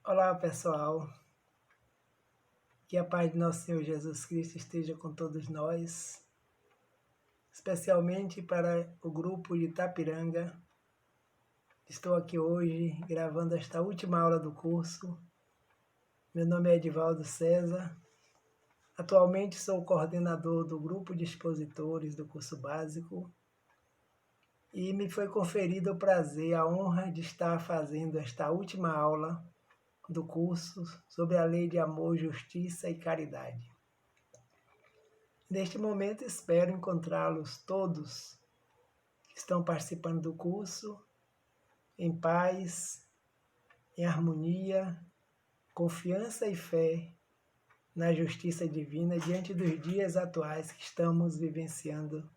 Olá pessoal, que a paz de nosso Senhor Jesus Cristo esteja com todos nós, especialmente para o grupo de Itapiranga. Estou aqui hoje gravando esta última aula do curso. Meu nome é Edivaldo César, atualmente sou o coordenador do grupo de expositores do curso básico e me foi conferido o prazer, a honra de estar fazendo esta última aula do curso sobre a lei de amor, justiça e caridade. Neste momento espero encontrá-los todos que estão participando do curso em paz, em harmonia, confiança e fé na justiça divina diante dos dias atuais que estamos vivenciando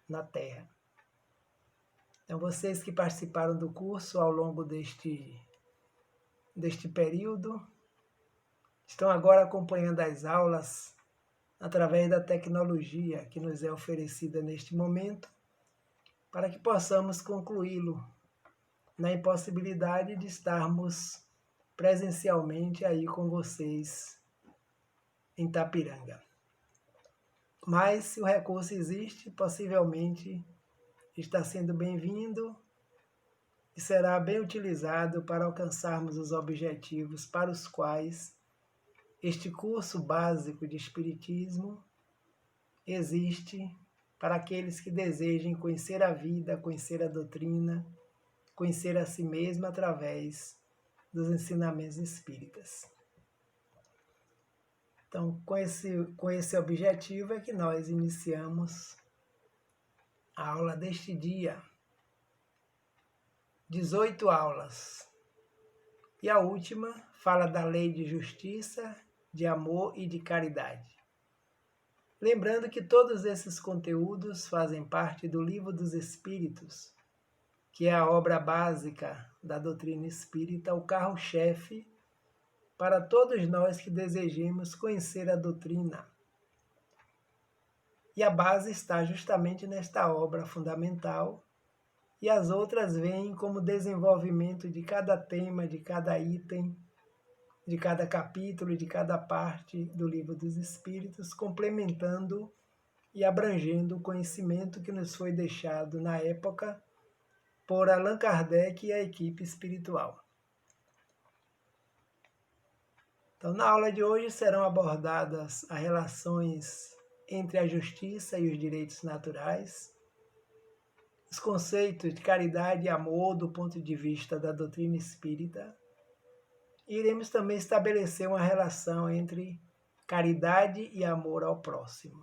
na Terra. Então, vocês que participaram do curso ao longo deste período, estão agora acompanhando as aulas através da tecnologia que nos é oferecida neste momento, para que possamos concluí-lo na impossibilidade de estarmos presencialmente aí com vocês em Itapiranga. Mas se o recurso existe, possivelmente está sendo bem-vindo e será bem utilizado para alcançarmos os objetivos para os quais este curso básico de Espiritismo existe, para aqueles que desejem conhecer a vida, conhecer a doutrina, conhecer a si mesmo através dos ensinamentos espíritas. Então, com esse objetivo é que nós iniciamos a aula deste dia. 18 aulas. E a última fala da lei de justiça, de amor e de caridade. Lembrando que todos esses conteúdos fazem parte do Livro dos Espíritos, que é a obra básica da doutrina espírita, o carro-chefe para todos nós que desejemos conhecer a doutrina. E a base está justamente nesta obra fundamental, e as outras vêm como desenvolvimento de cada tema, de cada item, de cada capítulo, de cada parte do Livro dos Espíritos, complementando e abrangendo o conhecimento que nos foi deixado na época por Allan Kardec e a equipe espiritual. Então, na aula de hoje serão abordadas as relações entre a justiça e os direitos naturais, os conceitos de caridade e amor do ponto de vista da doutrina espírita. E iremos também estabelecer uma relação entre caridade e amor ao próximo.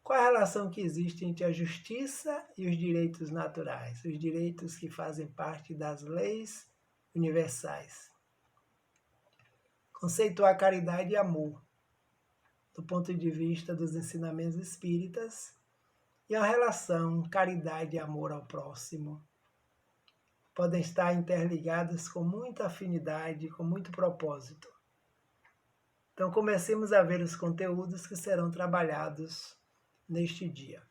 Qual a relação que existe entre a justiça e os direitos naturais, os direitos que fazem parte das leis universais? Conceituar caridade e amor do ponto de vista dos ensinamentos espíritas e a relação caridade e amor ao próximo podem estar interligadas com muita afinidade, com muito propósito. Então, comecemos a ver os conteúdos que serão trabalhados neste dia.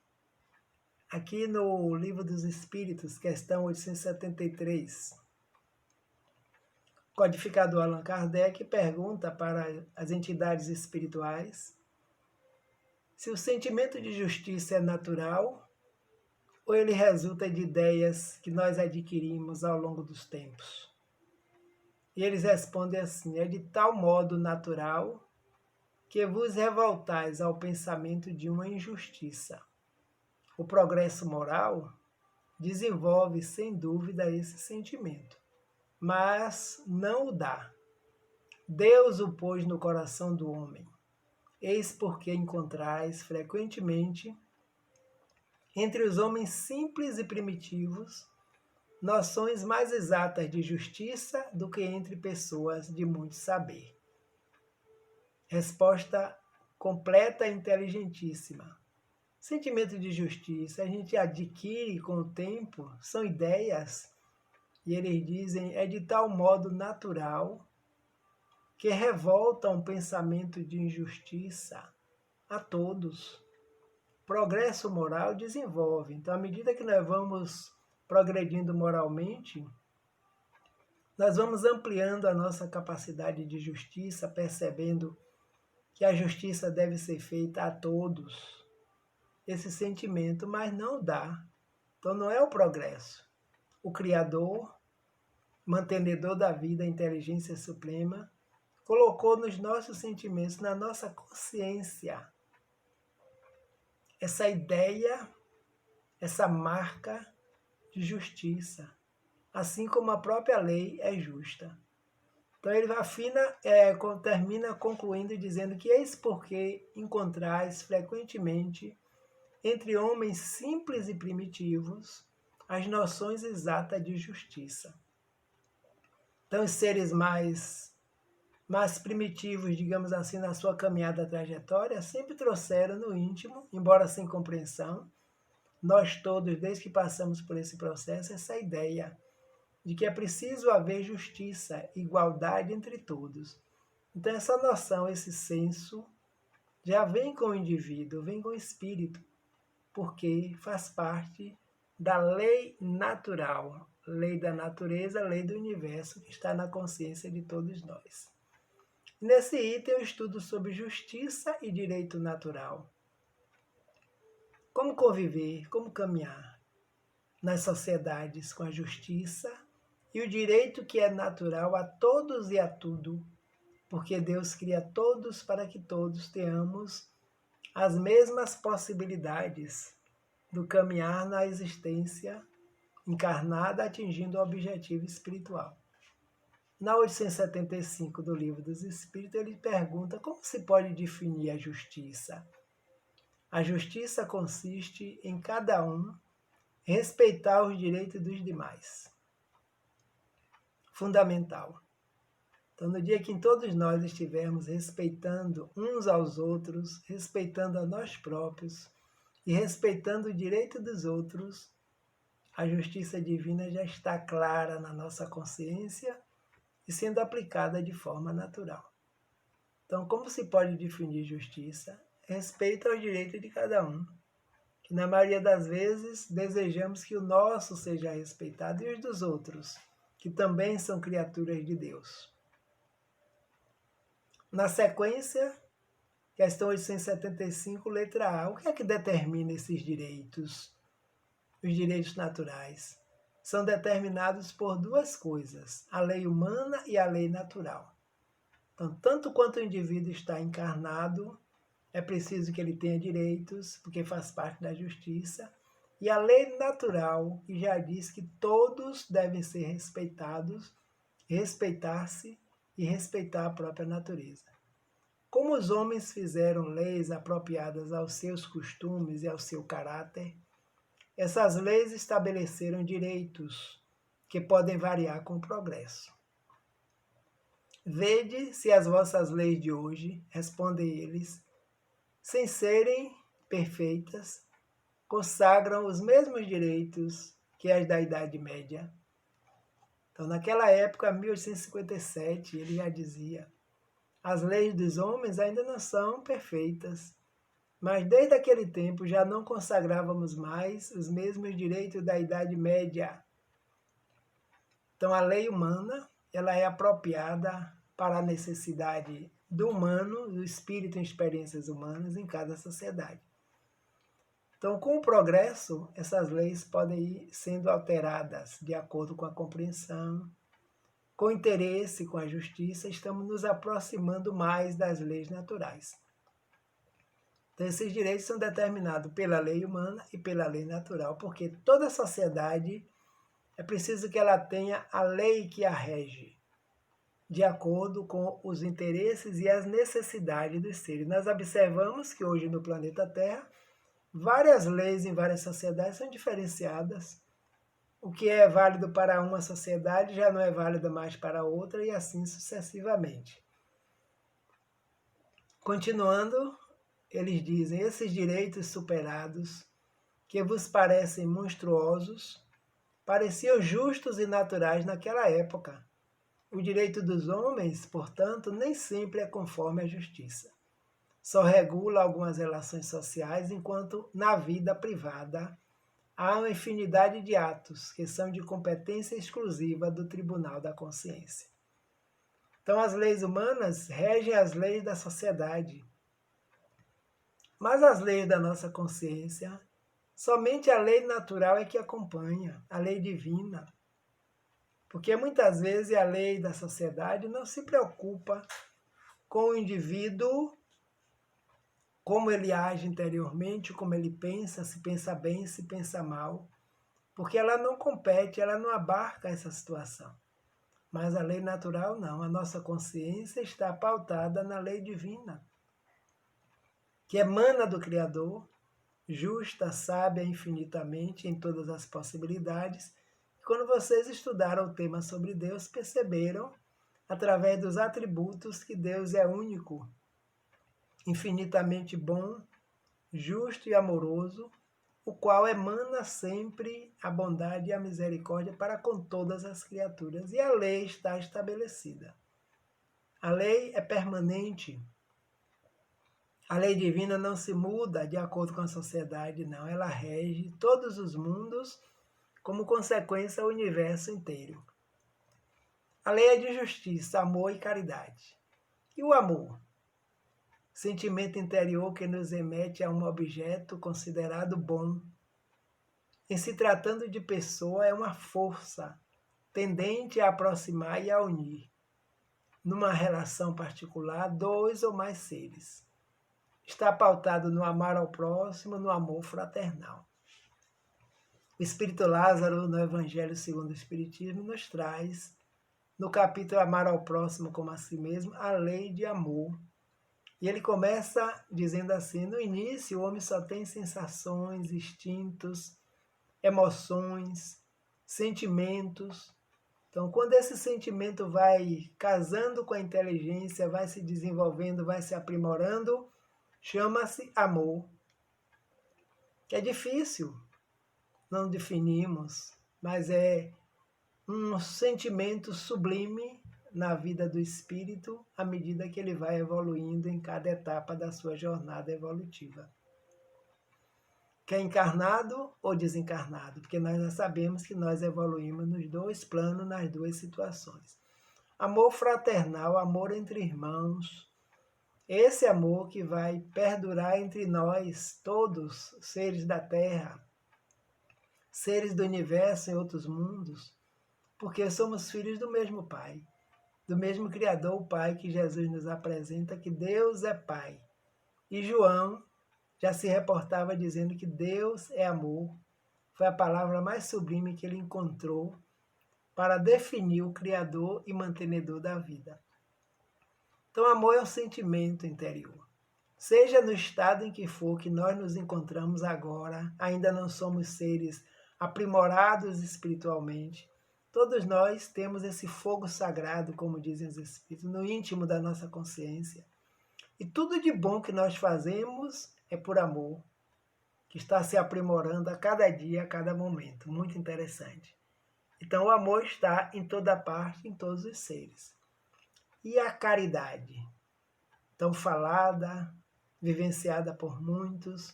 Aqui no Livro dos Espíritos, questão 873, o codificador Allan Kardec pergunta para as entidades espirituais se o sentimento de justiça é natural ou ele resulta de ideias que nós adquirimos ao longo dos tempos. E eles respondem assim: é de tal modo natural que vos revoltais ao pensamento de uma injustiça. O progresso moral desenvolve sem dúvida esse sentimento, mas não o dá. Deus o pôs no coração do homem. Eis porque encontrais frequentemente entre os homens simples e primitivos noções mais exatas de justiça do que entre pessoas de muito saber. Resposta completa e inteligentíssima. Sentimento de justiça a gente adquire com o tempo, são ideias, e eles dizem, é de tal modo natural que revolta um pensamento de injustiça a todos. Progresso moral desenvolve. Então, à medida que nós vamos progredindo moralmente, nós vamos ampliando a nossa capacidade de justiça, percebendo que a justiça deve ser feita a todos. Esse sentimento, mas não dá. Então não é o progresso. O Criador, mantenedor da vida, a inteligência suprema, colocou nos nossos sentimentos, na nossa consciência, essa ideia, essa marca de justiça, assim como a própria lei é justa. Então ele termina concluindo dizendo que eis porque encontrais frequentemente entre homens simples e primitivos as noções exatas de justiça. Então os seres mais primitivos, digamos assim, na sua caminhada trajetória, sempre trouxeram no íntimo, embora sem compreensão, nós todos, desde que passamos por esse processo, essa ideia de que é preciso haver justiça, igualdade entre todos. Então essa noção, esse senso, já vem com o indivíduo, vem com o espírito, porque faz parte da lei natural, lei da natureza, lei do universo, que está na consciência de todos nós. Nesse item eu estudo sobre justiça e direito natural. Como conviver, como caminhar nas sociedades com a justiça e o direito que é natural a todos e a tudo, porque Deus cria todos para que todos tenhamos as mesmas possibilidades do caminhar na existência encarnada, atingindo o objetivo espiritual. Na 875 do Livro dos Espíritos, ele pergunta como se pode definir a justiça. A justiça consiste em cada um respeitar os direitos dos demais. Fundamental. Então, no dia que todos nós estivermos respeitando uns aos outros, respeitando a nós próprios e respeitando o direito dos outros, a justiça divina já está clara na nossa consciência e sendo aplicada de forma natural. Então, como se pode definir justiça? Respeito aos direitos de cada um, que na maioria das vezes desejamos que o nosso seja respeitado e os dos outros, que também são criaturas de Deus. Na sequência, questão 875, letra A. O que é que determina esses direitos? Os direitos naturais são determinados por duas coisas, a lei humana e a lei natural. Então, tanto quanto o indivíduo está encarnado, é preciso que ele tenha direitos, porque faz parte da justiça, e a lei natural, que já diz que todos devem ser respeitados, respeitar-se e respeitar a própria natureza. Como os homens fizeram leis apropriadas aos seus costumes e ao seu caráter, essas leis estabeleceram direitos que podem variar com o progresso. Vede se as vossas leis de hoje, respondem eles, sem serem perfeitas, consagram os mesmos direitos que as da Idade Média. Então, naquela época, 1857, ele já dizia, as leis dos homens ainda não são perfeitas, mas desde aquele tempo já não consagrávamos mais os mesmos direitos da Idade Média. Então a lei humana, ela é apropriada para a necessidade do humano, do espírito em experiências humanas em cada sociedade. Então, com o progresso, essas leis podem ir sendo alteradas de acordo com a compreensão, com o interesse, com a justiça, estamos nos aproximando mais das leis naturais. Então, esses direitos são determinados pela lei humana e pela lei natural, porque toda sociedade é preciso que ela tenha a lei que a rege, de acordo com os interesses e as necessidades dos seres. Nós observamos que hoje no planeta Terra, várias leis em várias sociedades são diferenciadas. O que é válido para uma sociedade já não é válido mais para outra, e assim sucessivamente. Continuando, eles dizem, esses direitos superados, que vos parecem monstruosos, pareciam justos e naturais naquela época. O direito dos homens, portanto, nem sempre é conforme a justiça. Só regula algumas relações sociais, enquanto na vida privada há uma infinidade de atos que são de competência exclusiva do Tribunal da Consciência. Então, as leis humanas regem as leis da sociedade, mas as leis da nossa consciência, somente a lei natural é que acompanha, a lei divina. Porque muitas vezes a lei da sociedade não se preocupa com o indivíduo, como ele age interiormente, como ele pensa, se pensa bem, se pensa mal, porque ela não compete, ela não abarca essa situação. Mas a lei natural não, a nossa consciência está pautada na lei divina, que emana do Criador, justa, sábia infinitamente em todas as possibilidades. Quando vocês estudaram o tema sobre Deus, perceberam, através dos atributos, que Deus é único, infinitamente bom, justo e amoroso, o qual emana sempre a bondade e a misericórdia para com todas as criaturas. E a lei está estabelecida. A lei é permanente. A lei divina não se muda de acordo com a sociedade, não. Ela rege todos os mundos, como consequência o universo inteiro. A lei é de justiça, amor e caridade. E o amor? Sentimento interior que nos remete a um objeto considerado bom. Em se tratando de pessoa, é uma força tendente a aproximar e a unir, numa relação particular, dois ou mais seres. Está pautado no amar ao próximo, no amor fraternal. O Espírito Lázaro, no Evangelho segundo o Espiritismo, nos traz, no capítulo Amar ao Próximo como a si mesmo, a lei de amor. E ele começa dizendo assim: no início, o homem só tem sensações, instintos, emoções, sentimentos. Então, quando esse sentimento vai casando com a inteligência, vai se desenvolvendo, vai se aprimorando, chama-se amor. É difícil, não definimos, mas é um sentimento sublime na vida do espírito à medida que ele vai evoluindo em cada etapa da sua jornada evolutiva. Quer encarnado ou desencarnado? Porque nós já sabemos que nós evoluímos nos dois planos, nas duas situações. Amor fraternal, amor entre irmãos. Esse amor que vai perdurar entre nós, todos, seres da Terra, seres do universo em outros mundos, porque somos filhos do mesmo Pai, do mesmo Criador, o Pai que Jesus nos apresenta, que Deus é Pai. E João já se reportava dizendo que Deus é amor. Foi a palavra mais sublime que ele encontrou para definir o Criador e mantenedor da vida. Então, amor é um sentimento interior. Seja no estado em que for que nós nos encontramos agora, ainda não somos seres aprimorados espiritualmente, todos nós temos esse fogo sagrado, como dizem os Espíritos, no íntimo da nossa consciência. E tudo de bom que nós fazemos é por amor, que está se aprimorando a cada dia, a cada momento. Muito interessante. Então, o amor está em toda parte, em todos os seres. E a caridade? Tão falada, vivenciada por muitos.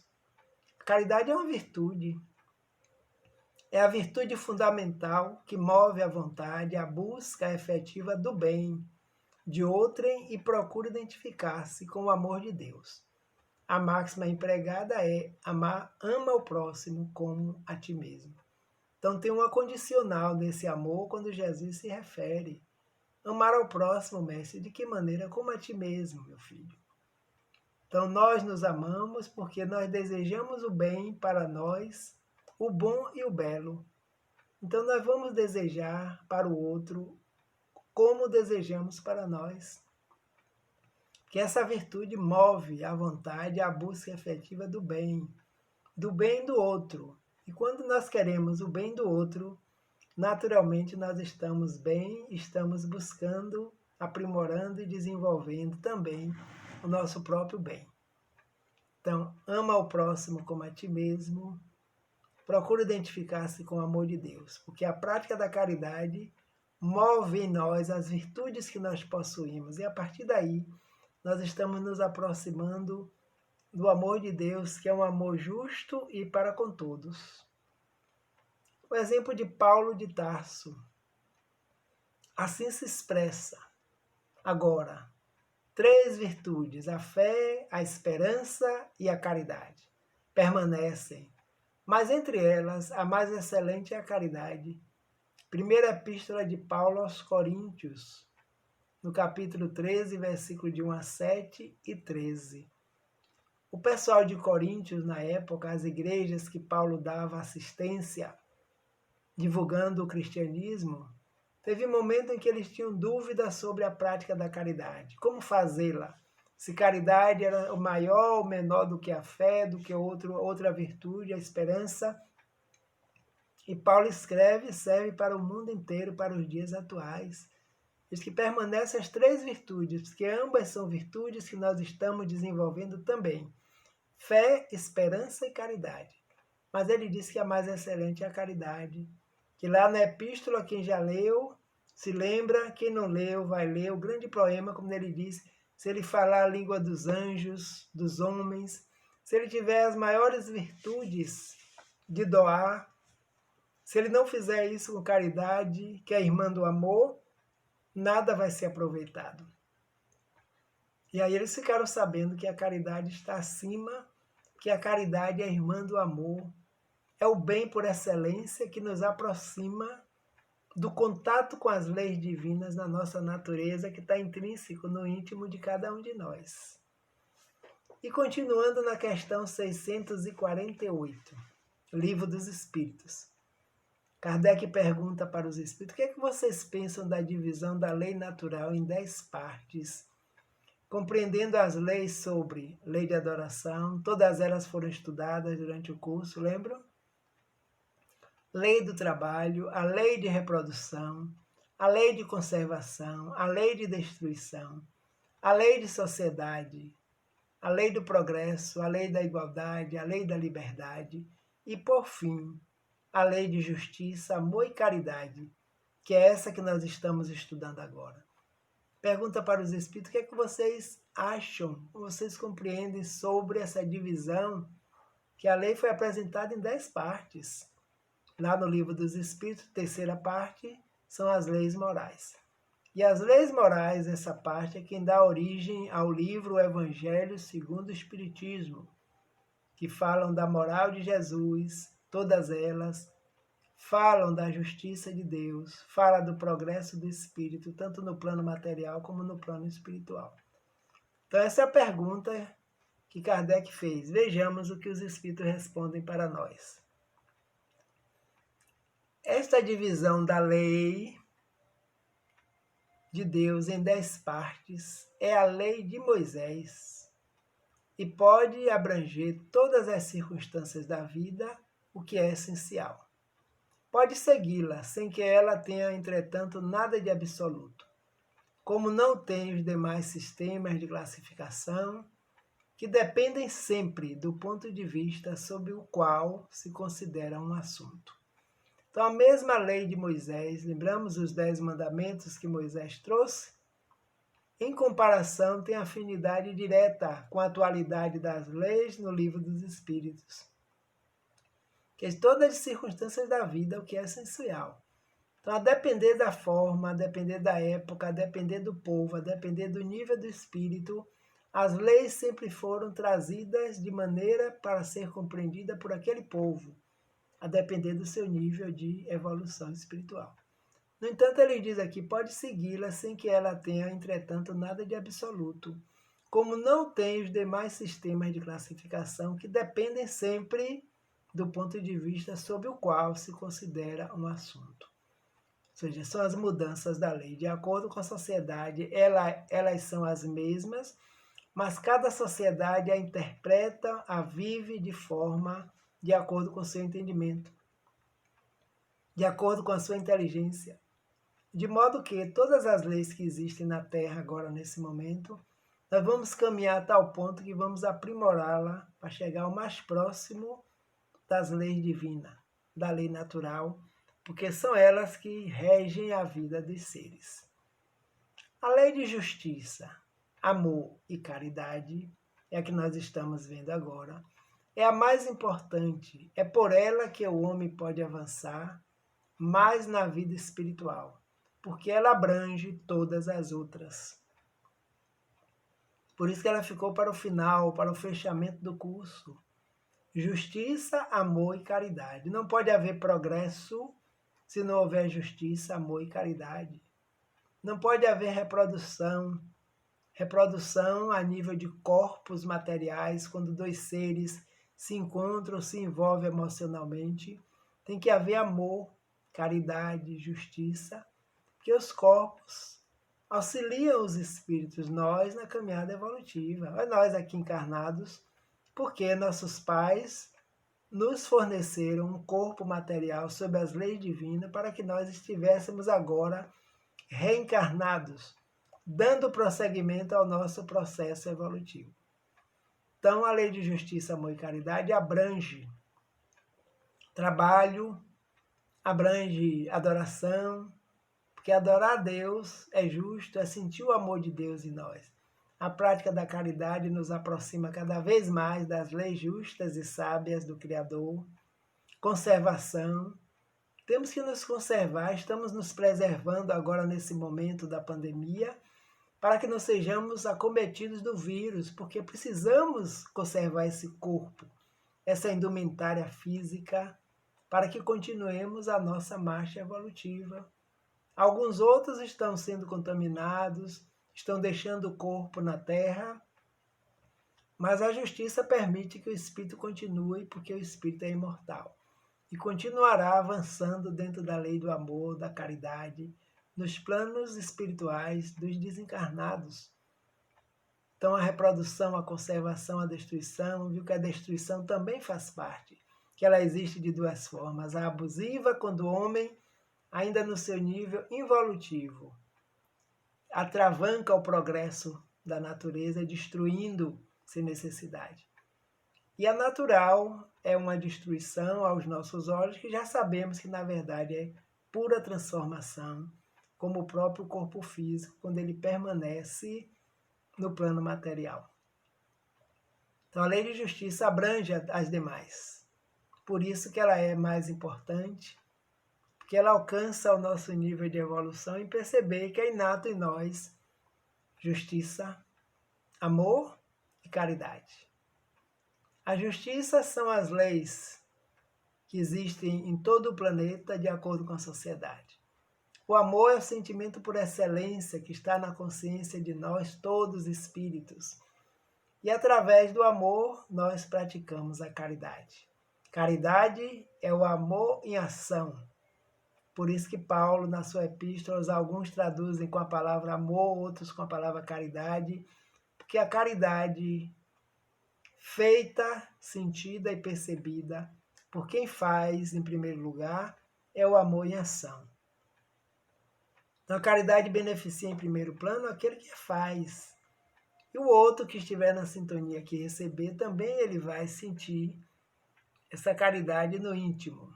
A caridade é uma virtude. É a virtude fundamental que move a vontade, a busca efetiva do bem de outrem e procura identificar-se com o amor de Deus. A máxima empregada é ama o próximo como a ti mesmo. Então tem uma condicional nesse amor quando Jesus se refere. Amar ao próximo, mestre, de que maneira? Como a ti mesmo, meu filho. Então nós nos amamos porque nós desejamos o bem para nós, o bom e o belo. Então nós vamos desejar para o outro como desejamos para nós. Que essa virtude move a vontade, a busca efetiva do bem do outro. E quando nós queremos o bem do outro, naturalmente nós estamos bem, estamos buscando, aprimorando e desenvolvendo também o nosso próprio bem. Então, ama o próximo como a ti mesmo, procura identificar-se com o amor de Deus, porque a prática da caridade move em nós as virtudes que nós possuímos, e a partir daí nós estamos nos aproximando do amor de Deus, que é um amor justo e para com todos. O exemplo de Paulo de Tarso. Assim se expressa. Agora, 3 virtudes, a fé, a esperança e a caridade, permanecem, mas entre elas a mais excelente é a caridade. Primeira epístola de Paulo aos Coríntios, no capítulo 13, versículo de 1 a 7 e 13. O pessoal de Coríntios, na época, as igrejas que Paulo dava assistência, divulgando o cristianismo, teve um momento em que eles tinham dúvidas sobre a prática da caridade. Como fazê-la? Se caridade era o maior ou menor do que a fé, do que outra virtude, a esperança. E Paulo escreve e serve para o mundo inteiro, para os dias atuais. Diz que permanecem as 3 virtudes, porque ambas são virtudes que nós estamos desenvolvendo também. Fé, esperança e caridade. Mas ele diz que a mais excelente é a caridade. Que lá na epístola, quem já leu, se lembra, quem não leu, vai ler o grande poema, como ele diz, se ele falar a língua dos anjos, dos homens, se ele tiver as maiores virtudes de doar, se ele não fizer isso com caridade, que é a irmã do amor, nada vai ser aproveitado. E aí eles ficaram sabendo que a caridade está acima, que a caridade é a irmã do amor, é o bem por excelência que nos aproxima do contato com as leis divinas na nossa natureza, que está intrínseco no íntimo de cada um de nós. E continuando na questão 648, Livro dos Espíritos. Kardec pergunta para os espíritos: o que é que vocês pensam da divisão da lei natural em 10 partes, compreendendo as leis sobre lei de adoração? Todas elas foram estudadas durante o curso, lembram? Lei do trabalho, a lei de reprodução, a lei de conservação, a lei de destruição, a lei de sociedade, a lei do progresso, a lei da igualdade, a lei da liberdade e, por fim, a lei de justiça, amor e caridade, que é essa que nós estamos estudando agora. Pergunta para os espíritos: o que é que vocês acham, vocês compreendem sobre essa divisão, que a lei foi apresentada em 10 partes. Lá no Livro dos Espíritos, terceira parte, são as leis morais. E as leis morais, essa parte, é quem dá origem ao livro Evangelho segundo o Espiritismo, que falam da moral de Jesus, todas elas falam da justiça de Deus, fala do progresso do espírito, tanto no plano material como no plano espiritual. Então essa é a pergunta que Kardec fez. Vejamos o que os espíritos respondem para nós. Esta divisão da lei de Deus em 10 partes é a lei de Moisés e pode abranger todas as circunstâncias da vida, o que é essencial. Pode segui-la sem que ela tenha, entretanto, nada de absoluto, como não tem os demais sistemas de classificação, que dependem sempre do ponto de vista sob o qual se considera um assunto. Então, a mesma lei de Moisés, lembramos os 10 mandamentos que Moisés trouxe? Em comparação, tem afinidade direta com a atualidade das leis no Livro dos Espíritos. Que é todas as circunstâncias da vida, o que é essencial. Então, a depender da forma, a depender da época, a depender do povo, a depender do nível do espírito, as leis sempre foram trazidas de maneira para ser compreendida por aquele povo, a depender do seu nível de evolução espiritual. No entanto, ele diz aqui, pode segui-la sem que ela tenha, entretanto, nada de absoluto, como não tem os demais sistemas de classificação que dependem sempre do ponto de vista sob o qual se considera um assunto. Ou seja, são as mudanças da lei. De acordo com a sociedade, elas são as mesmas, mas cada sociedade a interpreta, a vive de forma de acordo com o seu entendimento, de acordo com a sua inteligência. De modo que todas as leis que existem na Terra agora, nesse momento, nós vamos caminhar a tal ponto que vamos aprimorá-la para chegar ao mais próximo das leis divinas, da lei natural, porque são elas que regem a vida dos seres. A lei de justiça, amor e caridade é a que nós estamos vendo agora. é a mais importante. É por ela que o homem pode avançar mais na vida espiritual, porque ela abrange todas as outras. Por isso que ela ficou para o final, para o fechamento do curso. Justiça, amor e caridade. Não pode haver progresso se não houver justiça, amor e caridade. Não pode haver reprodução a nível de corpos materiais, quando dois seres se encontram, se envolvem emocionalmente. Tem que haver amor, caridade, justiça, porque os corpos auxiliam os espíritos, nós na caminhada evolutiva. Nós aqui encarnados, porque nossos pais nos forneceram um corpo material sob as leis divinas para que nós estivéssemos agora reencarnados, dando prosseguimento ao nosso processo evolutivo. Então, a lei de justiça, amor e caridade abrange trabalho, abrange adoração, porque adorar a Deus é justo, é sentir o amor de Deus em nós. A prática da caridade nos aproxima cada vez mais das leis justas e sábias do Criador. Conservação. Temos que nos conservar, estamos nos preservando agora nesse momento da pandemia, para que não sejamos acometidos do vírus, porque precisamos conservar esse corpo, essa indumentária física, para que continuemos a nossa marcha evolutiva. Alguns outros estão sendo contaminados, estão deixando o corpo na terra, mas a justiça permite que o espírito continue, porque o espírito é imortal. E continuará avançando dentro da lei do amor, da caridade, nos planos espirituais dos desencarnados. Então, a reprodução, a conservação, a destruição, viu que a destruição também faz parte, que ela existe de duas formas. A abusiva, quando o homem, ainda no seu nível involutivo, atravanca o progresso da natureza, destruindo sem necessidade. E a natural é uma destruição aos nossos olhos, que já sabemos que, na verdade, é pura transformação, como o próprio corpo físico, quando ele permanece no plano material. Então, a lei de justiça abrange as demais. Por isso que ela é mais importante, porque ela alcança o nosso nível de evolução e perceber que é inato em nós justiça, amor e caridade. A justiça são as leis que existem em todo o planeta de acordo com a sociedade. O amor é o sentimento por excelência que está na consciência de nós, todos espíritos. E através do amor, nós praticamos a caridade. Caridade é o amor em ação. Por isso que Paulo, na sua epístola, alguns traduzem com a palavra amor, outros com a palavra caridade, porque a caridade feita, sentida e percebida por quem faz, em primeiro lugar, é o amor em ação. Então, a caridade beneficia, em primeiro plano, aquele que faz. E o outro que estiver na sintonia que receber, também ele vai sentir essa caridade no íntimo.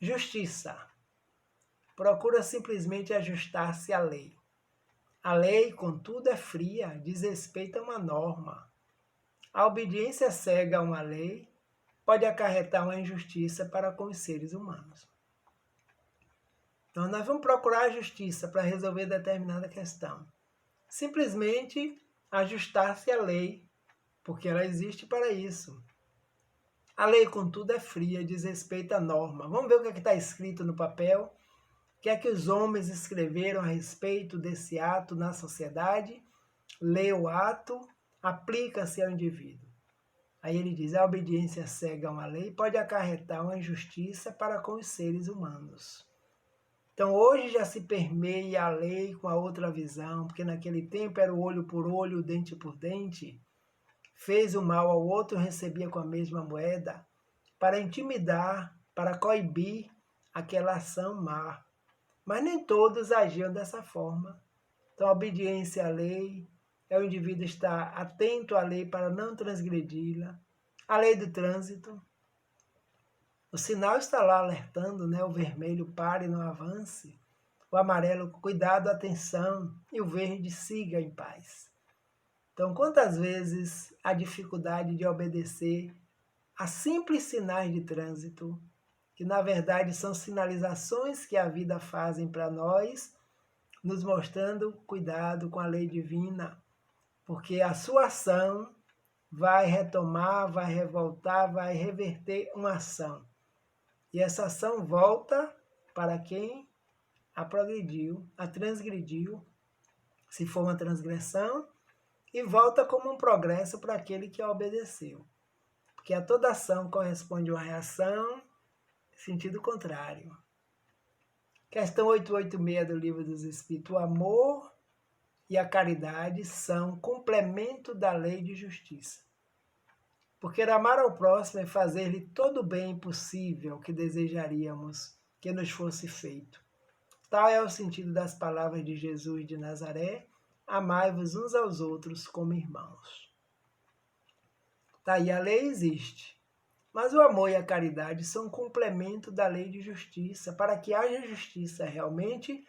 Justiça. Procura simplesmente ajustar-se à lei. A lei, contudo, é fria, diz respeito a uma norma. A obediência cega a uma lei pode acarretar uma injustiça para com os seres humanos. Então, nós vamos procurar a justiça para resolver determinada questão. Simplesmente ajustar-se à lei, porque ela existe para isso. A lei, contudo, é fria, diz respeito à norma. Vamos ver o que está escrito no papel, o que é que os homens escreveram a respeito desse ato na sociedade. Lê o ato, aplica-se ao indivíduo. Aí ele diz, a obediência cega a uma lei pode acarretar uma injustiça para com os seres humanos. Então hoje já se permeia a lei com a outra visão, porque naquele tempo era o olho por olho, o dente por dente. Fez o mal ao outro, recebia com a mesma moeda, para intimidar, para coibir aquela ação má. Mas nem todos agiam dessa forma. Então a obediência à lei é o indivíduo estar atento à lei para não transgredi-la. A lei do trânsito. O sinal está lá alertando, né? O vermelho, pare, não avance. O amarelo, cuidado, atenção. E o verde, siga em paz. Então, quantas vezes a dificuldade de obedecer a simples sinais de trânsito, que na verdade são sinalizações que a vida fazem para nós, nos mostrando cuidado com a lei divina, porque a sua ação vai retomar, vai revoltar, vai reverter uma ação. E essa ação volta para quem a progrediu, a transgrediu, se for uma transgressão, e volta como um progresso para aquele que a obedeceu. Porque a toda ação corresponde uma reação, sentido contrário. Questão 886 do Livro dos Espíritos. O amor e a caridade são complemento da lei de justiça. Porque amar ao próximo é fazer-lhe todo o bem possível que desejaríamos que nos fosse feito. Tal é o sentido das palavras de Jesus de Nazaré: amai-vos uns aos outros como irmãos. Tá aí, a lei existe, mas o amor e a caridade são um complemento da lei de justiça. Para que haja justiça realmente,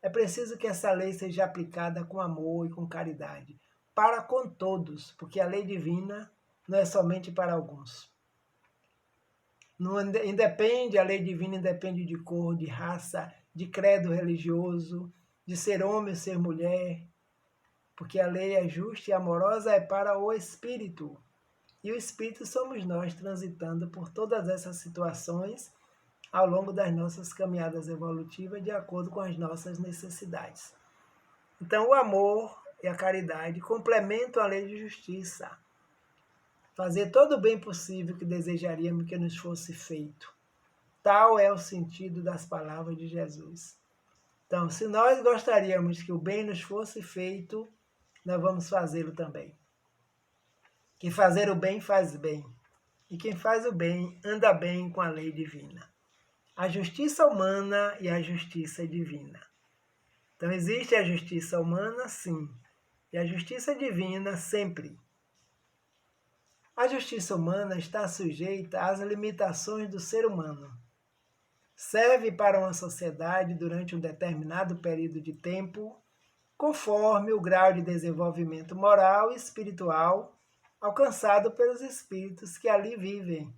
é preciso que essa lei seja aplicada com amor e com caridade, para com todos, porque a lei divina não é somente para alguns. Não independe, a lei divina independe de cor, de raça, de credo religioso, de ser homem ou ser mulher, porque a lei é justa e amorosa, é para o espírito. E o espírito somos nós, transitando por todas essas situações ao longo das nossas caminhadas evolutivas, de acordo com as nossas necessidades. Então, o amor e a caridade complementam a lei de justiça. Fazer todo o bem possível que desejaríamos que nos fosse feito. Tal é o sentido das palavras de Jesus. Então, se nós gostaríamos que o bem nos fosse feito, nós vamos fazê-lo também. Que fazer o bem faz bem. E quem faz o bem anda bem com a lei divina. A justiça humana e a justiça divina. Então, existe a justiça humana, sim. E a justiça divina, sempre. A justiça humana está sujeita às limitações do ser humano. Serve para uma sociedade durante um determinado período de tempo, conforme o grau de desenvolvimento moral e espiritual alcançado pelos espíritos que ali vivem.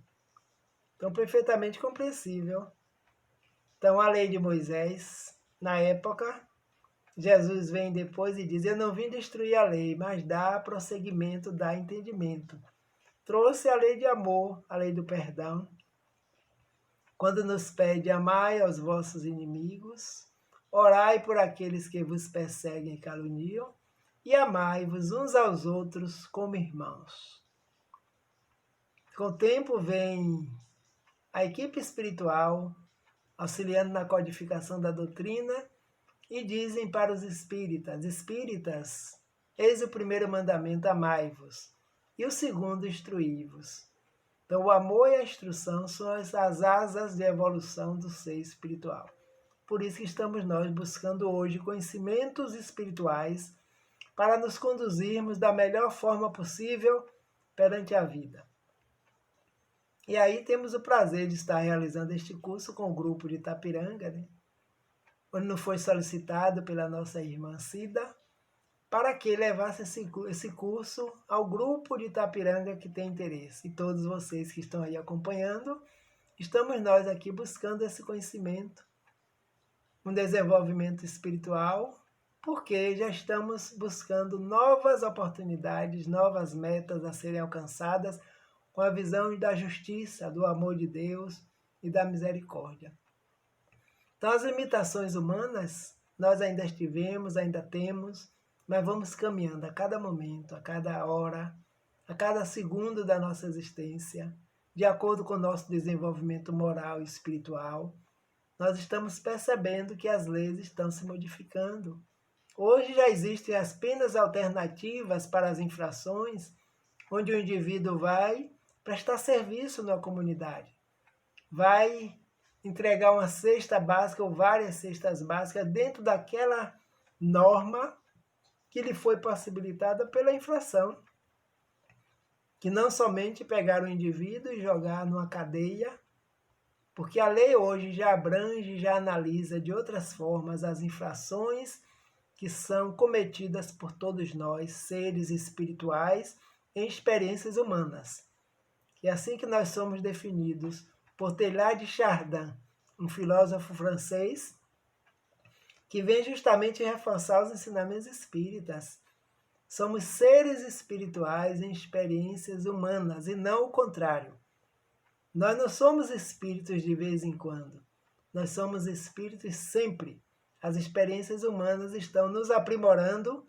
Então, perfeitamente compreensível. Então, a lei de Moisés, na época, Jesus vem depois e diz: eu não vim destruir a lei, mas dar prosseguimento, dar entendimento. Trouxe a lei de amor, a lei do perdão, quando nos pede: amai aos vossos inimigos, orai por aqueles que vos perseguem e caluniam, e amai-vos uns aos outros como irmãos. Com o tempo vem a equipe espiritual auxiliando na codificação da doutrina e dizem para os espíritas: espíritas, eis o primeiro mandamento, amai-vos, e o segundo, instruí-vos. Então, o amor e a instrução são as asas de evolução do ser espiritual. Por isso que estamos nós buscando hoje conhecimentos espirituais para nos conduzirmos da melhor forma possível perante a vida. E aí temos o prazer de estar realizando este curso com o grupo de Itapiranga, né? Onde nos foi solicitado pela nossa irmã Cida, para que levasse esse curso ao grupo de Itapiranga que tem interesse. E todos vocês que estão aí acompanhando, estamos nós aqui buscando esse conhecimento, um desenvolvimento espiritual, porque já estamos buscando novas oportunidades, novas metas a serem alcançadas com a visão da justiça, do amor de Deus e da misericórdia. Então, as limitações humanas, nós ainda estivemos, ainda temos, mas vamos caminhando a cada momento, a cada hora, a cada segundo da nossa existência, de acordo com o nosso desenvolvimento moral e espiritual. Nós estamos percebendo que as leis estão se modificando. Hoje já existem as penas alternativas para as infrações, onde o indivíduo vai prestar serviço na comunidade, vai entregar uma cesta básica ou várias cestas básicas dentro daquela norma que lhe foi possibilitada pela infração, que não somente pegar o indivíduo e jogar numa cadeia, porque a lei hoje já abrange, já analisa de outras formas as infrações que são cometidas por todos nós, seres espirituais, em experiências humanas. É assim que nós somos definidos por Teilhard de Chardin, um filósofo francês, que vem justamente reforçar os ensinamentos espíritas. Somos seres espirituais em experiências humanas e não o contrário. Nós não somos espíritos de vez em quando. Nós somos espíritos sempre. As experiências humanas estão nos aprimorando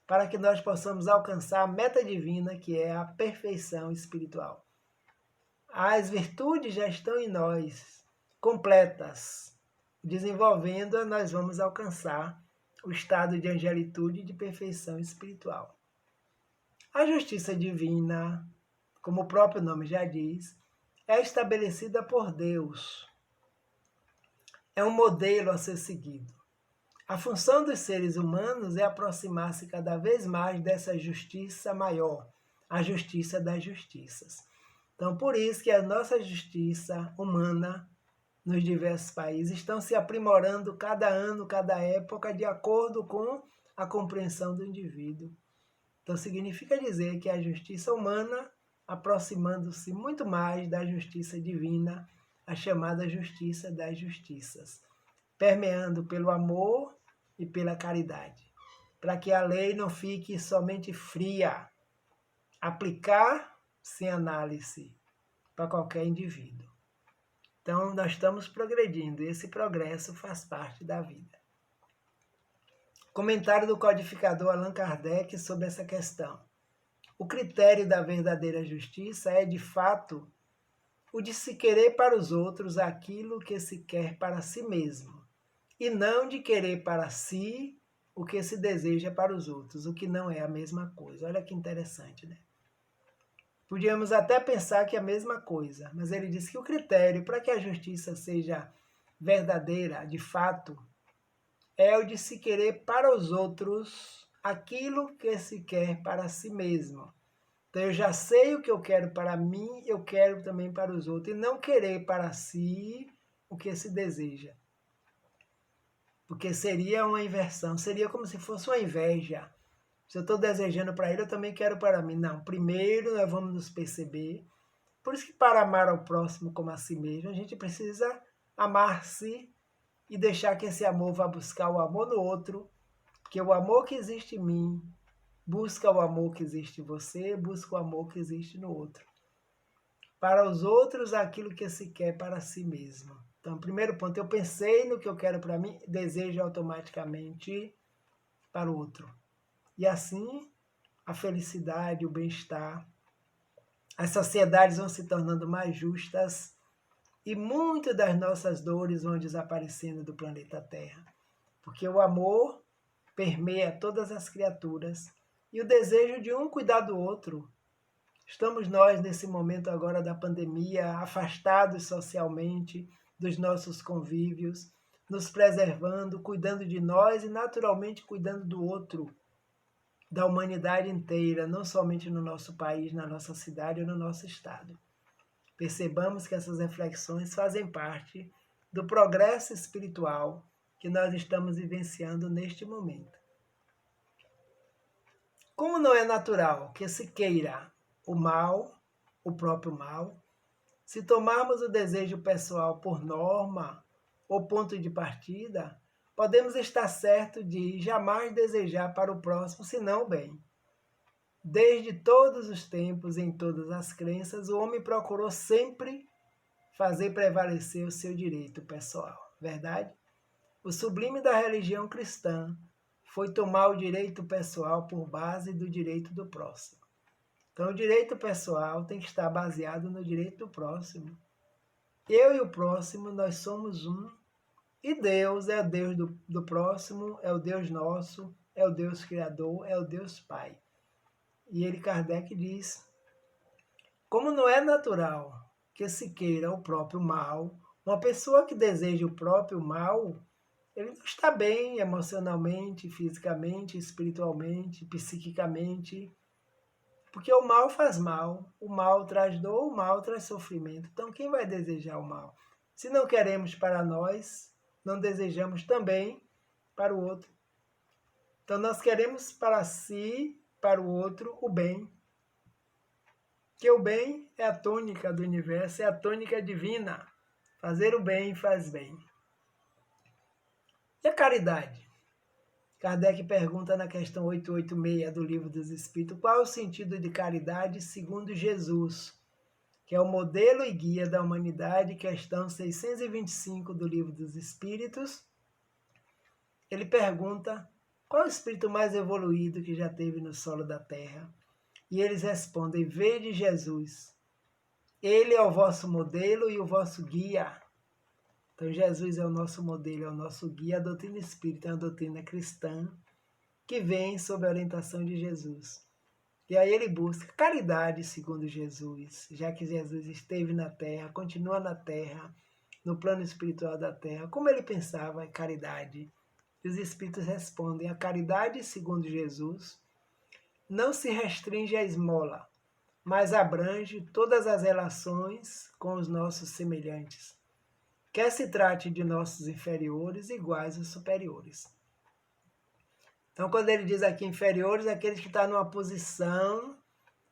para que nós possamos alcançar a meta divina, que é a perfeição espiritual. As virtudes já estão em nós, completas. Desenvolvendo-a, nós vamos alcançar o estado de angelitude e de perfeição espiritual. A justiça divina, como o próprio nome já diz, é estabelecida por Deus. É um modelo a ser seguido. A função dos seres humanos é aproximar-se cada vez mais dessa justiça maior, a justiça das justiças. Então, por isso que a nossa justiça humana nos diversos países estão se aprimorando cada ano, cada época, de acordo com a compreensão do indivíduo. Então, significa dizer que a justiça humana, aproximando-se muito mais da justiça divina, a chamada justiça das justiças, permeando pelo amor e pela caridade, para que a lei não fique somente fria, aplicar sem análise para qualquer indivíduo. Então, nós estamos progredindo, e esse progresso faz parte da vida. Comentário do codificador Allan Kardec sobre essa questão. O critério da verdadeira justiça é, de fato, o de se querer para os outros aquilo que se quer para si mesmo, e não de querer para si o que se deseja para os outros, o que não é a mesma coisa. Olha que interessante, né? Podíamos até pensar que é a mesma coisa, mas ele diz que o critério para que a justiça seja verdadeira, de fato, é o de se querer para os outros aquilo que se quer para si mesmo. Então, eu já sei o que eu quero para mim, eu quero também para os outros, e não querer para si o que se deseja. Porque seria uma inversão, seria como se fosse uma inveja. Se eu estou desejando para ele, eu também quero para mim. Não, primeiro nós vamos nos perceber. Por isso que para amar ao próximo como a si mesmo, a gente precisa amar-se e deixar que esse amor vá buscar o amor no outro, porque o amor que existe em mim busca o amor que existe em você, busca o amor que existe no outro. Para os outros, aquilo que se quer para si mesmo. Então, primeiro ponto, eu pensei no que eu quero para mim, desejo automaticamente para o outro. E assim, a felicidade, o bem-estar, as sociedades vão se tornando mais justas e muitas das nossas dores vão desaparecendo do planeta Terra. Porque o amor permeia todas as criaturas e o desejo de um cuidar do outro. Estamos nós, nesse momento agora da pandemia, afastados socialmente dos nossos convívios, nos preservando, cuidando de nós e naturalmente cuidando do outro, da humanidade inteira, não somente no nosso país, na nossa cidade ou no nosso estado. Percebamos que essas reflexões fazem parte do progresso espiritual que nós estamos vivenciando neste momento. Como não é natural que se queira o mal, o próprio mal, se tomarmos o desejo pessoal por norma ou ponto de partida, podemos estar certos de jamais desejar para o próximo senão o bem. Desde todos os tempos, em todas as crenças, o homem procurou sempre fazer prevalecer o seu direito pessoal, verdade? O sublime da religião cristã foi tomar o direito pessoal por base do direito do próximo. Então, o direito pessoal tem que estar baseado no direito do próximo. Eu e o próximo, nós somos um. E Deus é o Deus do próximo, é o Deus nosso, é o Deus Criador, é o Deus Pai. E ele, Kardec, diz, como não é natural que se queira o próprio mal, uma pessoa que deseja o próprio mal, ele não está bem emocionalmente, fisicamente, espiritualmente, psiquicamente, porque o mal faz mal, o mal traz dor, o mal traz sofrimento. Então, quem vai desejar o mal? Se não queremos para nós, não desejamos também para o outro. Então, nós queremos para si, para o outro, o bem. Que o bem é a tônica do universo, é a tônica divina. Fazer o bem faz bem. E a caridade? Kardec pergunta na questão 886 do Livro dos Espíritos qual é o sentido de caridade segundo Jesus, que é o modelo e guia da humanidade, questão 625 do Livro dos Espíritos. Ele pergunta qual é o espírito mais evoluído que já teve no solo da Terra. E eles respondem: vede Jesus. Ele é o vosso modelo e o vosso guia. Então Jesus é o nosso modelo, é o nosso guia. A doutrina espírita é uma doutrina cristã que vem sob a orientação de Jesus. E aí ele busca caridade segundo Jesus, já que Jesus esteve na Terra, continua na Terra, no plano espiritual da Terra. Como ele pensava em caridade? E os Espíritos respondem: a caridade segundo Jesus não se restringe à esmola, mas abrange todas as relações com os nossos semelhantes, quer se trate de nossos inferiores iguais ou superiores. Então, quando ele diz aqui inferiores, é aqueles que estão numa posição,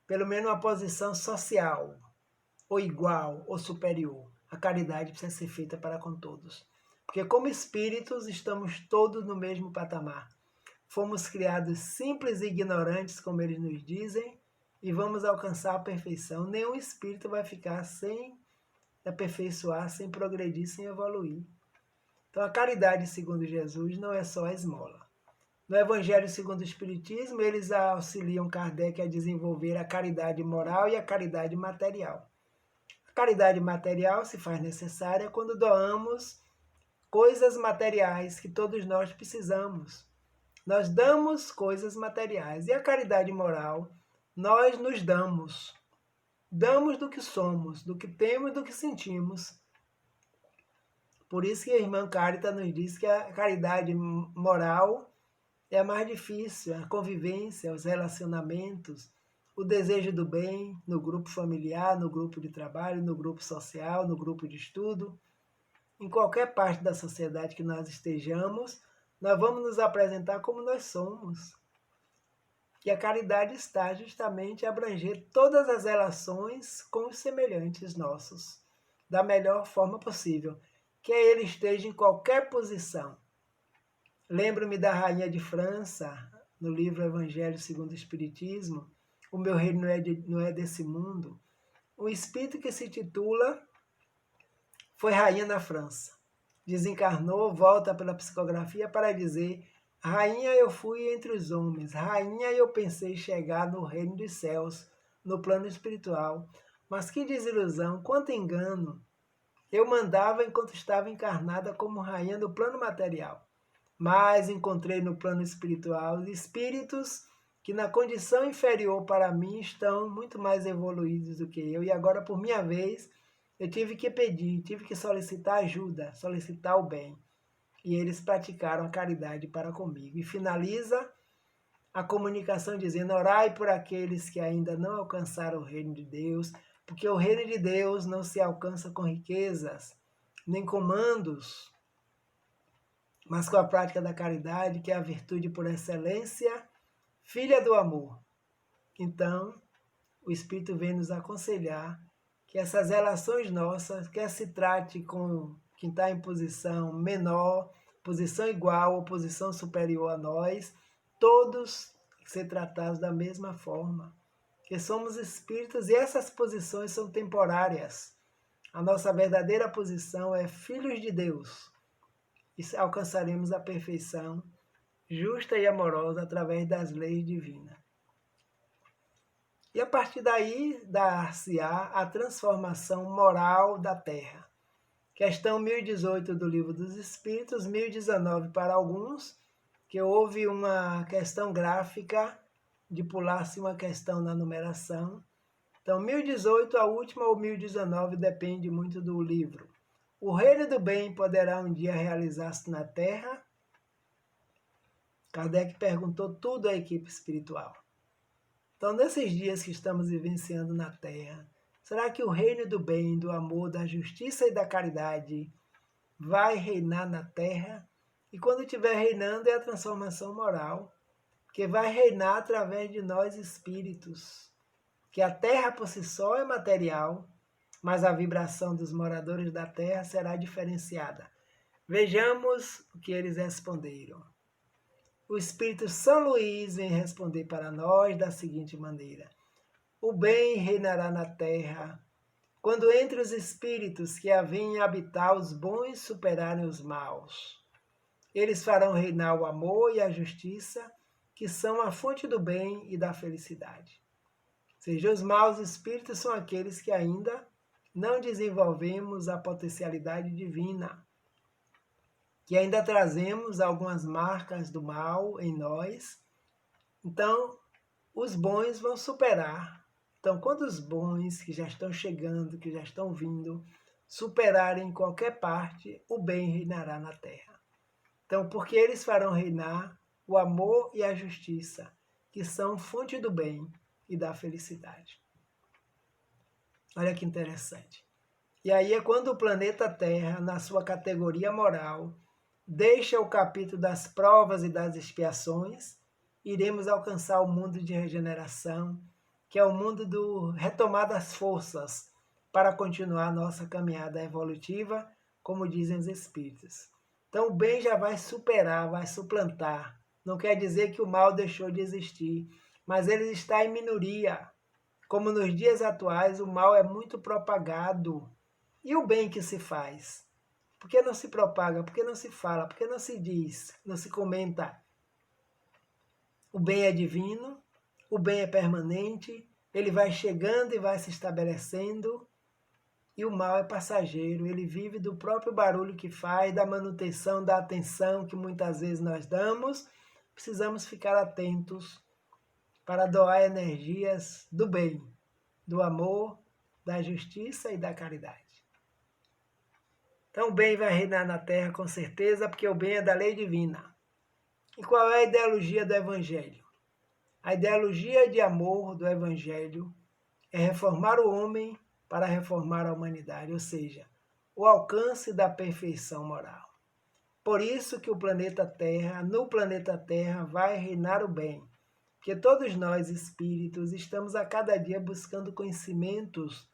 pelo menos uma posição social, ou igual, ou superior. A caridade precisa ser feita para com todos. Porque como espíritos, estamos todos no mesmo patamar. Fomos criados simples e ignorantes, como eles nos dizem, e vamos alcançar a perfeição. Nenhum espírito vai ficar sem aperfeiçoar, sem progredir, sem evoluir. Então, a caridade segundo Jesus não é só a esmola. No Evangelho segundo o Espiritismo, eles auxiliam Kardec a desenvolver a caridade moral e a caridade material. A caridade material se faz necessária quando doamos coisas materiais que todos nós precisamos. Nós damos coisas materiais. E a caridade moral, nós nos damos. Damos do que somos, do que temos, do que sentimos. Por isso que a irmã Cárita nos diz que a caridade moral é a mais difícil, a convivência, os relacionamentos, o desejo do bem no grupo familiar, no grupo de trabalho, no grupo social, no grupo de estudo. Em qualquer parte da sociedade que nós estejamos, nós vamos nos apresentar como nós somos. E a caridade está justamente a abranger todas as relações com os semelhantes nossos, da melhor forma possível, que ele esteja em qualquer posição. Lembro-me da rainha de França, no livro Evangelho segundo o Espiritismo, o meu reino não é desse mundo. Um espírito que se titula foi rainha na França. Desencarnou, volta pela psicografia para dizer: rainha eu fui entre os homens, rainha eu pensei chegar no reino dos céus, no plano espiritual. Mas que desilusão, quanto engano! Eu mandava enquanto estava encarnada como rainha no plano material. Mas encontrei no plano espiritual espíritos que na condição inferior para mim estão muito mais evoluídos do que eu. E agora, por minha vez, eu tive que pedir, tive que solicitar ajuda, solicitar o bem. E eles praticaram a caridade para comigo. E finaliza a comunicação dizendo: orai por aqueles que ainda não alcançaram o reino de Deus, porque o reino de Deus não se alcança com riquezas, nem comandos, mas com a prática da caridade, que é a virtude por excelência, filha do amor. Então, o Espírito vem nos aconselhar que essas relações nossas, quer se trate com quem está em posição menor, posição igual ou posição superior a nós, todos ser tratados da mesma forma, que somos espíritos e essas posições são temporárias. A nossa verdadeira posição é filhos de Deus, e alcançaremos a perfeição justa e amorosa através das leis divinas. E a partir daí dar-se-á a transformação moral da Terra. Questão 1018 do Livro dos Espíritos, 1019 para alguns, que houve uma questão gráfica de pular-se uma questão na numeração. Então, 1018, a última, ou 1019, depende muito do livro. O reino do bem poderá um dia realizar-se na Terra? Kardec perguntou tudo à equipe espiritual. Então, nesses dias que estamos vivenciando na Terra, será que o reino do bem, do amor, da justiça e da caridade vai reinar na Terra? E quando estiver reinando é a transformação moral, que vai reinar através de nós espíritos. que a terra por si só é material, mas a vibração dos moradores da terra será diferenciada. Vejamos o que eles responderam. O Espírito São Luís vem responder para nós da seguinte maneira: o bem reinará na terra, quando entre os espíritos que a vêm habitar os bons superarem os maus. Eles farão reinar o amor e a justiça, que são a fonte do bem e da felicidade. Ou seja, os maus espíritos são aqueles que ainda não desenvolvemos a potencialidade divina, que ainda trazemos algumas marcas do mal em nós. Então, os bons vão superar. Então, quando os bons que já estão chegando, que já estão vindo, superarem qualquer parte, o bem reinará na terra. Então, porque eles farão reinar o amor e a justiça, que são fonte do bem e da felicidade. Olha que interessante. E aí é quando o planeta Terra, na sua categoria moral, deixa o capítulo das provas e das expiações, iremos alcançar o mundo de regeneração, que é o mundo do retomar das forças para continuar a nossa caminhada evolutiva, como dizem os espíritos. Então o bem já vai superar, vai suplantar. Não quer dizer que o mal deixou de existir, mas ele está em minoria. Como nos dias atuais o mal é muito propagado. E o bem que se faz? Por que não se propaga? Por que não se fala? Por que não se diz? Não se comenta? O bem é divino, o bem é permanente, ele vai chegando e vai se estabelecendo, e o mal é passageiro, ele vive do próprio barulho que faz, da manutenção, da atenção que muitas vezes nós damos. Precisamos ficar atentos para doar energias do bem, do amor, da justiça e da caridade. Então o bem vai reinar na Terra com certeza, porque o bem é da lei divina. E qual é a ideologia do Evangelho? A ideologia de amor do Evangelho é reformar o homem para reformar a humanidade, ou seja, o alcance da perfeição moral. Por isso que o planeta Terra, no planeta Terra, vai reinar o bem, porque todos nós, espíritos, estamos a cada dia buscando conhecimentos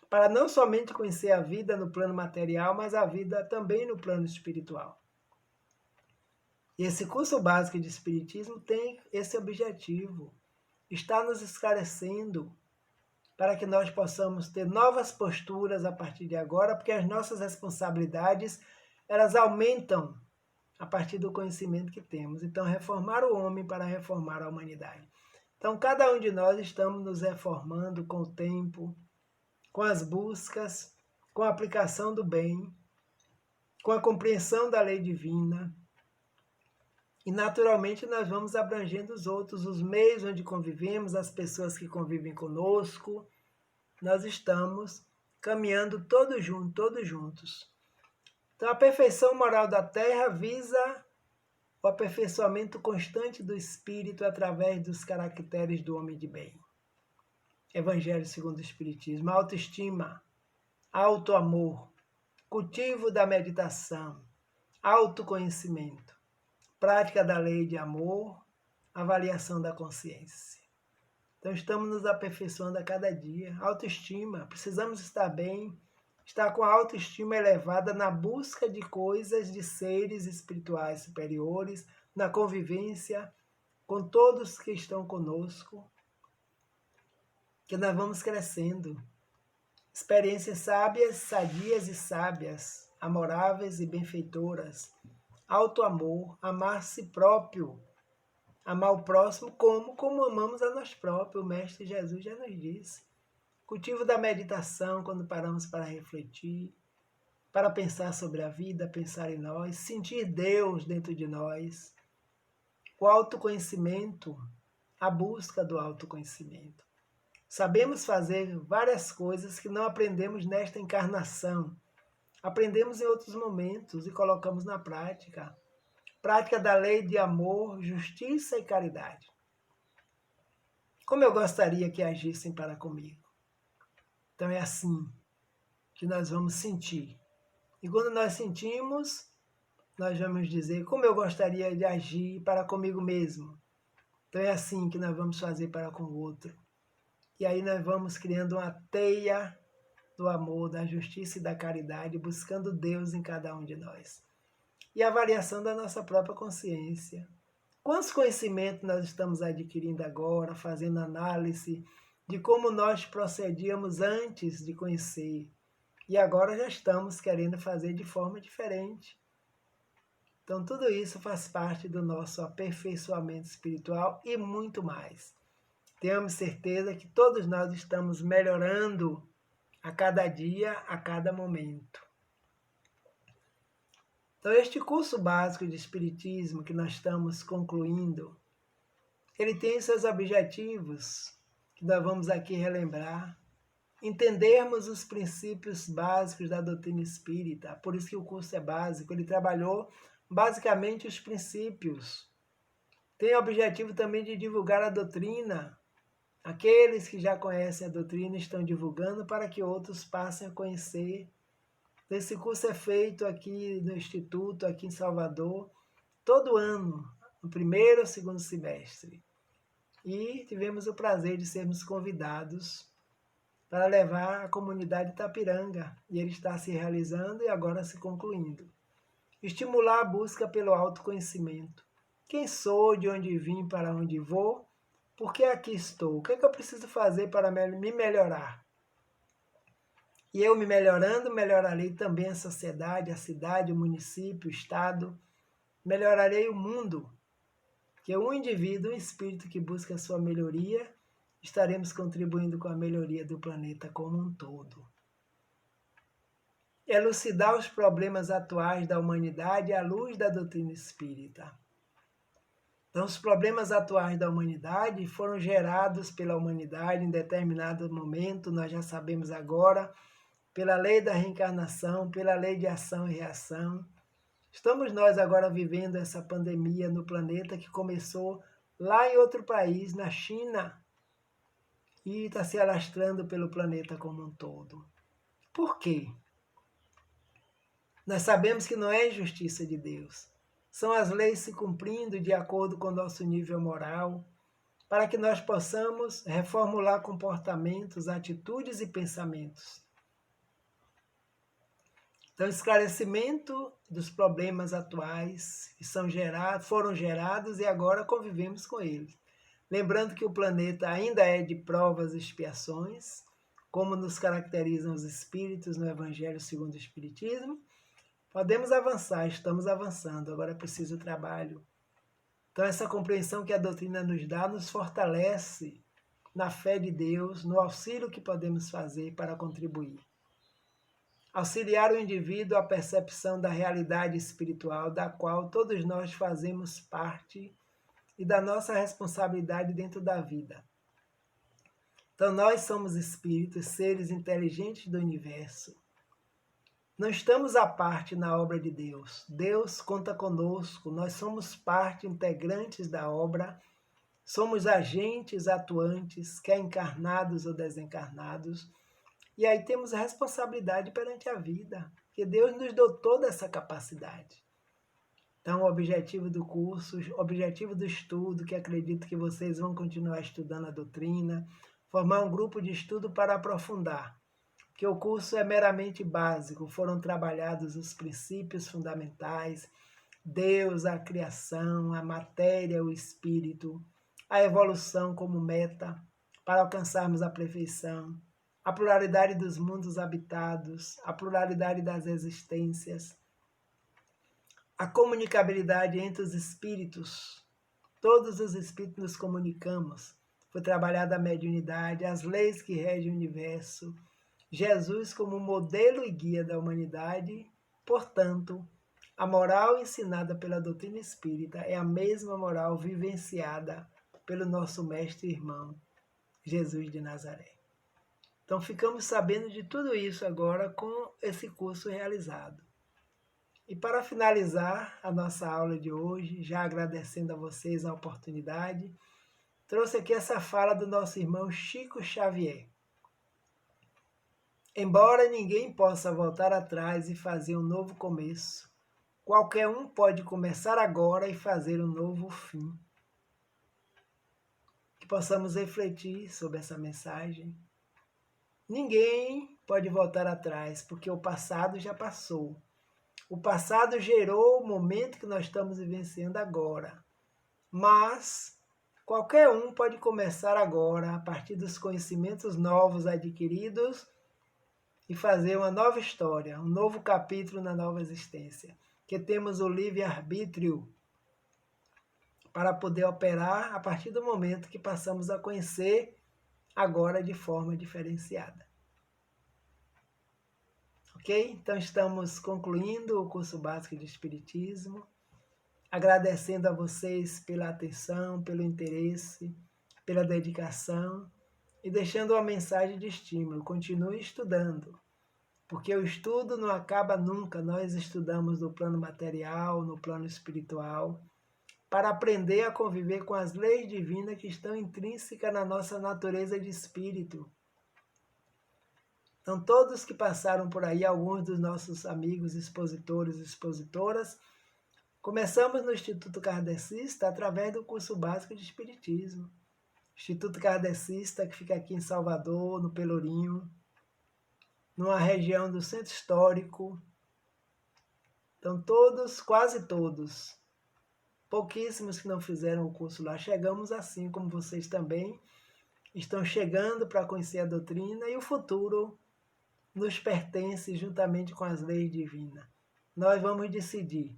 para não somente conhecer a vida no plano material, mas a vida também no plano espiritual. E esse curso básico de Espiritismo tem esse objetivo, está nos esclarecendo para que nós possamos ter novas posturas a partir de agora, porque as nossas responsabilidades, elas aumentam a partir do conhecimento que temos. Então, reformar o homem para reformar a humanidade. Então, cada um de nós estamos nos reformando com o tempo, com as buscas, com a aplicação do bem, com a compreensão da lei divina. E, naturalmente, nós vamos abrangendo os outros, os meios onde convivemos, as pessoas que convivem conosco. Nós estamos caminhando todos juntos. Então, a perfeição moral da Terra visa o aperfeiçoamento constante do espírito através dos caracteres do homem de bem. Evangelho segundo o Espiritismo, autoestima, autoamor, cultivo da meditação, autoconhecimento, prática da lei de amor, avaliação da consciência. Então estamos nos aperfeiçoando a cada dia. Autoestima, precisamos estar bem, estar com a autoestima elevada na busca de coisas, de seres espirituais superiores, na convivência com todos que estão conosco, que nós vamos crescendo. Experiências sábias, sadias e sábias, amoráveis e benfeitoras. Autoamor, amar si próprio, amar o próximo como amamos a nós próprios. O Mestre Jesus já nos disse. Cultivo da meditação, quando paramos para refletir, para pensar sobre a vida, pensar em nós, sentir Deus dentro de nós. O autoconhecimento, a busca do autoconhecimento. Sabemos fazer várias coisas que não aprendemos nesta encarnação. Aprendemos em outros momentos e colocamos na prática. Prática da lei de amor, justiça e caridade. Como eu gostaria que agissem para comigo. Então é assim que nós vamos sentir. E quando nós sentimos, nós vamos dizer como eu gostaria de agir para comigo mesmo. Então é assim que nós vamos fazer para com o outro. E aí nós vamos criando uma teia do amor, da justiça e da caridade, buscando Deus em cada um de nós. E a avaliação da nossa própria consciência. Quantos conhecimentos nós estamos adquirindo agora, fazendo análise de como nós procedíamos antes de conhecer. E agora já estamos querendo fazer de forma diferente. Então, tudo isso faz parte do nosso aperfeiçoamento espiritual e muito mais. Tenhamos certeza que todos nós estamos melhorando a cada dia, a cada momento. Então, este curso básico de Espiritismo que nós estamos concluindo, ele tem seus objetivos, que nós vamos aqui relembrar, entendermos os princípios básicos da doutrina espírita, por isso que o curso é básico, ele trabalhou basicamente os princípios. Tem o objetivo também de divulgar a doutrina. Aqueles que já conhecem a doutrina estão divulgando para que outros passem a conhecer. Esse curso é feito aqui no Instituto, aqui em Salvador, todo ano, no primeiro ou segundo semestre. E tivemos o prazer de sermos convidados para levar a comunidade Itapiranga. E ele está se realizando e agora se concluindo. Estimular a busca pelo autoconhecimento. Quem sou, de onde vim, para onde vou, por que aqui estou? O que é que eu preciso fazer para me melhorar? E eu me melhorando, melhorarei também a sociedade, a cidade, o município, o estado. Melhorarei o mundo. Que um indivíduo, um espírito que busca a sua melhoria, estaremos contribuindo com a melhoria do planeta como um todo. Elucidar os problemas atuais da humanidade à luz da doutrina espírita. Então, os problemas atuais da humanidade foram gerados pela humanidade em determinado momento, nós já sabemos agora, pela lei da reencarnação, pela lei de ação e reação. Estamos nós agora vivendo essa pandemia no planeta que começou lá em outro país, na China, e está se alastrando pelo planeta como um todo. Por quê? Nós sabemos que não é injustiça de Deus. São as leis se cumprindo de acordo com o nosso nível moral, para que nós possamos reformular comportamentos, atitudes e pensamentos. Então, esclarecimento dos problemas atuais que foram gerados e agora convivemos com eles. Lembrando que o planeta ainda é de provas e expiações, como nos caracterizam os espíritos no Evangelho segundo o Espiritismo. Podemos avançar, estamos avançando, agora é preciso trabalho. Então, essa compreensão que a doutrina nos dá nos fortalece na fé de Deus, no auxílio que podemos fazer para contribuir. Auxiliar o indivíduo à percepção da realidade espiritual, da qual todos nós fazemos parte, e da nossa responsabilidade dentro da vida. Então, nós somos espíritos, seres inteligentes do universo. Não estamos à parte na obra de Deus. Deus conta conosco, nós somos parte integrantes da obra, somos agentes atuantes, quer encarnados ou desencarnados, e aí temos a responsabilidade perante a vida, porque Deus nos deu toda essa capacidade. Então, o objetivo do curso, o objetivo do estudo, que acredito que vocês vão continuar estudando a doutrina, formar um grupo de estudo para aprofundar, que o curso é meramente básico, foram trabalhados os princípios fundamentais, Deus, a criação, a matéria, o espírito, a evolução como meta, para alcançarmos a perfeição, a pluralidade dos mundos habitados, a pluralidade das existências, a comunicabilidade entre os espíritos, todos os espíritos nos comunicamos. Foi trabalhada a mediunidade, as leis que regem o universo, Jesus como modelo e guia da humanidade. Portanto, a moral ensinada pela doutrina espírita é a mesma moral vivenciada pelo nosso mestre e irmão, Jesus de Nazaré. Então, ficamos sabendo de tudo isso agora com esse curso realizado. E para finalizar a nossa aula de hoje, já agradecendo a vocês a oportunidade, trouxe aqui essa fala do nosso irmão Chico Xavier. Embora ninguém possa voltar atrás e fazer um novo começo, qualquer um pode começar agora e fazer um novo fim. que possamos refletir sobre essa mensagem. Ninguém pode voltar atrás, porque o passado já passou. O passado gerou o momento que nós estamos vivenciando agora. Mas qualquer um pode começar agora, a partir dos conhecimentos novos adquiridos, e fazer uma nova história, um novo capítulo na nova existência. Que temos o livre-arbítrio para poder operar a partir do momento que passamos a conhecer agora de forma diferenciada. Ok? Então estamos concluindo o curso básico de Espiritismo, agradecendo a vocês pela atenção, pelo interesse, pela dedicação e deixando uma mensagem de estímulo. Continue estudando, porque o estudo não acaba nunca. Nós estudamos no plano material, no plano espiritual, para aprender a conviver com as leis divinas que estão intrínsecas na nossa natureza de espírito. Então, todos que passaram por aí, alguns dos nossos amigos expositores e expositoras, começamos no Instituto Kardecista através do curso básico de Espiritismo. Instituto Kardecista, que fica aqui em Salvador, no Pelourinho, numa região do Centro Histórico. Então, todos, quase todos, pouquíssimos que não fizeram o curso lá, chegamos assim, como vocês também estão chegando para conhecer a doutrina, e o futuro nos pertence juntamente com as leis divinas. Nós vamos decidir,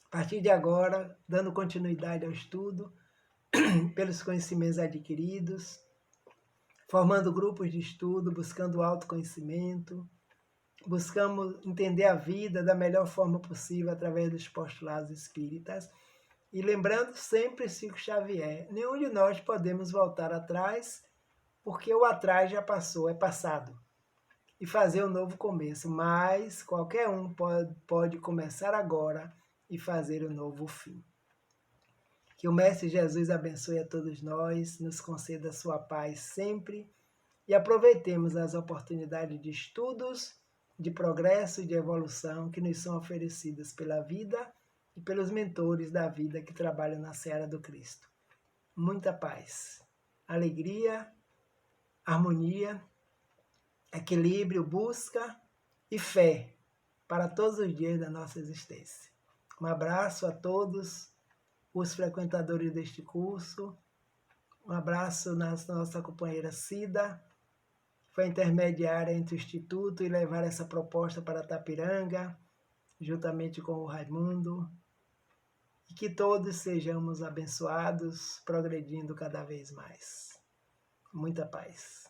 a partir de agora, dando continuidade ao estudo, pelos conhecimentos adquiridos, formando grupos de estudo, buscando autoconhecimento, buscamos entender a vida da melhor forma possível através dos postulados espíritas, e lembrando sempre Chico Xavier, nenhum de nós podemos voltar atrás, porque o atrás já passou, é passado, e fazer um novo começo, mas qualquer um pode começar agora e fazer um novo fim. Que o Mestre Jesus abençoe a todos nós, nos conceda a sua paz sempre, e aproveitemos as oportunidades de estudos, de progresso e de evolução que nos são oferecidas pela vida e pelos mentores da vida que trabalham na seara do Cristo. Muita paz, alegria, harmonia, equilíbrio, busca e fé para todos os dias da nossa existência. Um abraço a todos os frequentadores deste curso, um abraço na nossa companheira Cida, que foi intermediária entre o Instituto e levar essa proposta para Tapiranga, juntamente com o Raimundo, e que todos sejamos abençoados, progredindo cada vez mais. Muita paz.